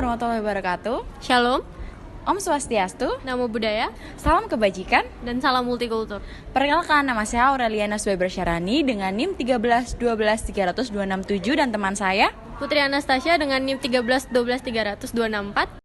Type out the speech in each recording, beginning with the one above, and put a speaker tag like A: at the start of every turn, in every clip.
A: warahmatullahi wabarakatuh.
B: Shalom,
A: Om Swastiastu.
B: Namo Buddhaya,
A: Salam kebajikan.
B: dan salam multikultur.
A: Perkenalkan, nama saya Aureliana Sweber Syarani dengan NIM 13 12 300 267 dan teman saya.
B: Putri Anastasia dengan NIM 13 12 300 264.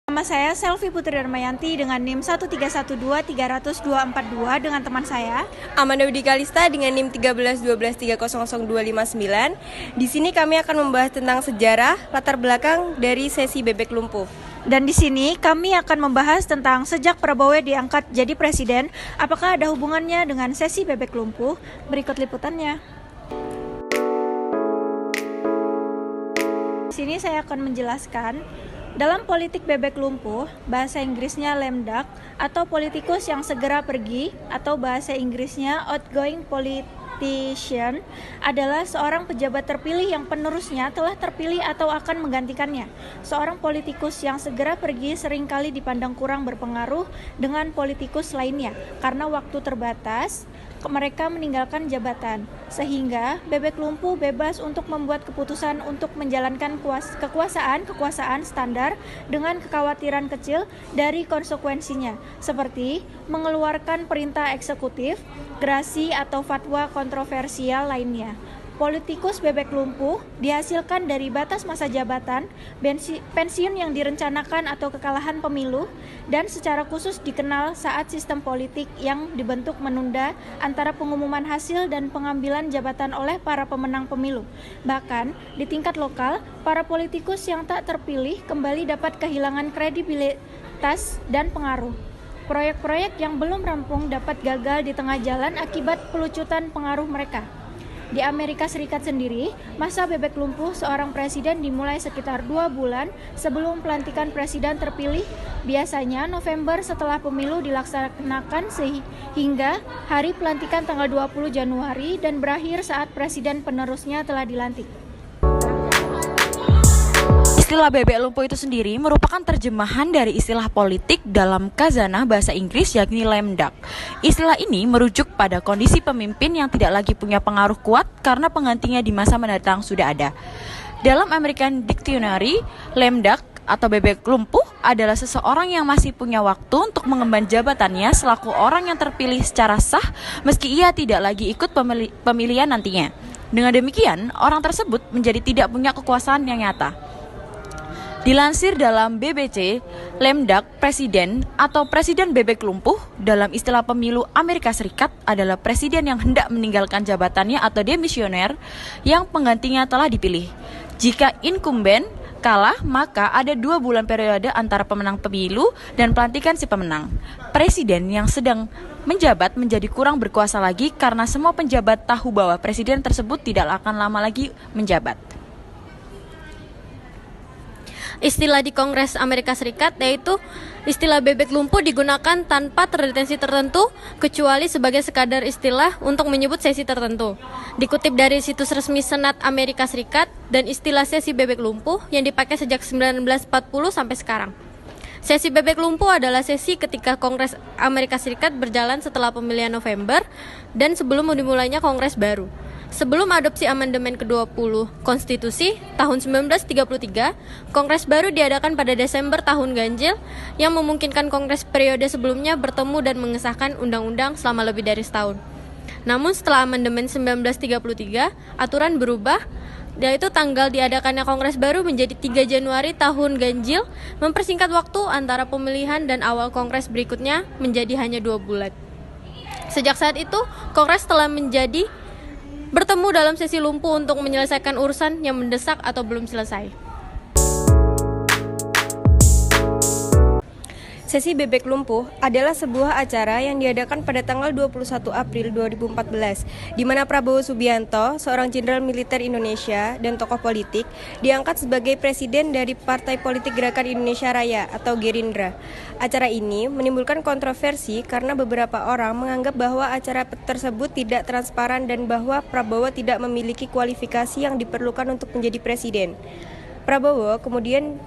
C: Nama saya Selvi Putri Darmayanti dengan NIM 1312 300 242 dengan teman saya.
D: Amanda Budi Kalista dengan NIM 13 12 300 259. Di sini kami akan membahas tentang sejarah latar belakang dari sesi bebek lumpuh.
C: Dan di sini kami akan membahas tentang sejak Prabowo diangkat jadi presiden, apakah ada hubungannya dengan sesi bebek lumpuh? Berikut liputannya. Di sini saya akan menjelaskan. Dalam politik bebek lumpuh, bahasa Inggrisnya lame duck atau politikus yang segera pergi, atau bahasa Inggrisnya outgoing politician, adalah seorang pejabat terpilih yang penerusnya telah terpilih atau akan menggantikannya. Seorang politikus yang segera pergi seringkali dipandang kurang berpengaruh dengan politikus lainnya karena waktu terbatas. Mereka meninggalkan jabatan, sehingga bebek lumpuh bebas untuk membuat keputusan untuk menjalankan kekuasaan standar dengan kekhawatiran kecil dari konsekuensinya, seperti mengeluarkan perintah eksekutif, gerasi atau fatwa kontroversial lainnya. Politikus bebek lumpuh dihasilkan dari batas masa jabatan, pensiun yang direncanakan atau kekalahan pemilu, dan secara khusus dikenal saat sistem politik yang dibentuk menunda antara pengumuman hasil dan pengambilan jabatan oleh para pemenang pemilu. Bahkan di tingkat lokal, para politikus yang tak terpilih kembali dapat kehilangan kredibilitas dan pengaruh. Proyek-proyek yang belum rampung dapat gagal di tengah jalan akibat pelucutan pengaruh mereka. Di Amerika Serikat sendiri, masa bebek lumpuh seorang presiden dimulai sekitar 2 bulan sebelum pelantikan presiden terpilih, biasanya November setelah pemilu dilaksanakan sehingga hari pelantikan tanggal 20 Januari dan berakhir saat presiden penerusnya telah dilantik.
A: Istilah bebek lumpuh itu sendiri merupakan terjemahan dari istilah politik dalam khazanah bahasa Inggris yakni lame duck. Istilah ini merujuk pada kondisi pemimpin yang tidak lagi punya pengaruh kuat karena penggantinya di masa mendatang sudah ada. Dalam American Dictionary, lame duck atau bebek lumpuh adalah seseorang yang masih punya waktu untuk mengemban jabatannya selaku orang yang terpilih secara sah meski ia tidak lagi ikut pemilihan nantinya. Dengan demikian, orang tersebut menjadi tidak punya kekuasaan yang nyata. Dilansir dalam BBC, lame duck presiden atau presiden bebek lumpuh dalam istilah pemilu Amerika Serikat adalah presiden yang hendak meninggalkan jabatannya atau demisioner yang penggantinya telah dipilih. Jika incumbent kalah, maka ada 2 bulan periode antara pemenang pemilu dan pelantikan si pemenang. Presiden yang sedang menjabat menjadi kurang berkuasa lagi karena semua penjabat tahu bahwa presiden tersebut tidak akan lama lagi menjabat.
B: Istilah di Kongres Amerika Serikat yaitu istilah bebek lumpuh digunakan tanpa terdeteksi tertentu kecuali sebagai sekadar istilah untuk menyebut sesi tertentu. Dikutip dari situs resmi Senat Amerika Serikat, dan istilah sesi bebek lumpuh yang dipakai sejak 1940 sampai sekarang. Sesi bebek lumpuh adalah sesi ketika Kongres Amerika Serikat berjalan setelah pemilihan November dan sebelum dimulainya Kongres baru. Sebelum adopsi amandemen ke-20 Konstitusi tahun 1933, Kongres baru diadakan pada Desember tahun ganjil yang memungkinkan Kongres periode sebelumnya bertemu dan mengesahkan undang-undang selama lebih dari setahun. Namun setelah amandemen 1933, aturan berubah, yaitu tanggal diadakannya Kongres baru menjadi 3 Januari tahun ganjil, mempersingkat waktu antara pemilihan dan awal Kongres berikutnya menjadi hanya 2 bulan. Sejak saat itu, Kongres telah bertemu dalam sesi lumpuh untuk menyelesaikan urusan yang mendesak atau belum selesai.
D: Sesi bebek lumpuh adalah sebuah acara yang diadakan pada tanggal 21 April 2014, di mana Prabowo Subianto, seorang jenderal militer Indonesia dan tokoh politik, diangkat sebagai presiden dari Partai Politik Gerakan Indonesia Raya atau Gerindra. Acara ini menimbulkan kontroversi karena beberapa orang menganggap bahwa acara tersebut tidak transparan dan bahwa Prabowo tidak memiliki kualifikasi yang diperlukan untuk menjadi presiden. Prabowo kemudian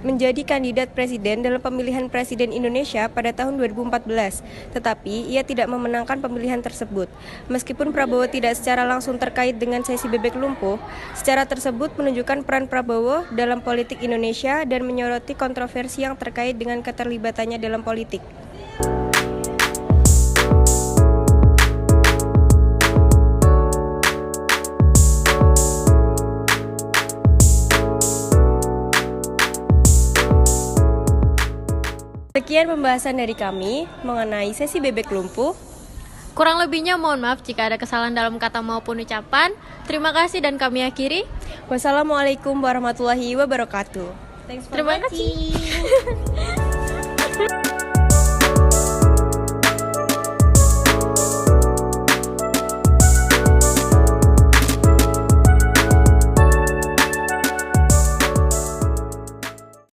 D: menjadi kandidat presiden dalam pemilihan presiden Indonesia pada tahun 2014, tetapi ia tidak memenangkan pemilihan tersebut. Meskipun Prabowo tidak secara langsung terkait dengan sesi bebek lumpuh, secara tersebut menunjukkan peran Prabowo dalam politik Indonesia dan menyoroti kontroversi yang terkait dengan keterlibatannya dalam politik. Sekian pembahasan dari kami mengenai sesi bebek lumpuh.
B: Kurang lebihnya mohon maaf jika ada kesalahan dalam kata maupun ucapan. Terima kasih dan kami akhiri.
D: Wassalamualaikum warahmatullahi wabarakatuh.
B: Terima kasih.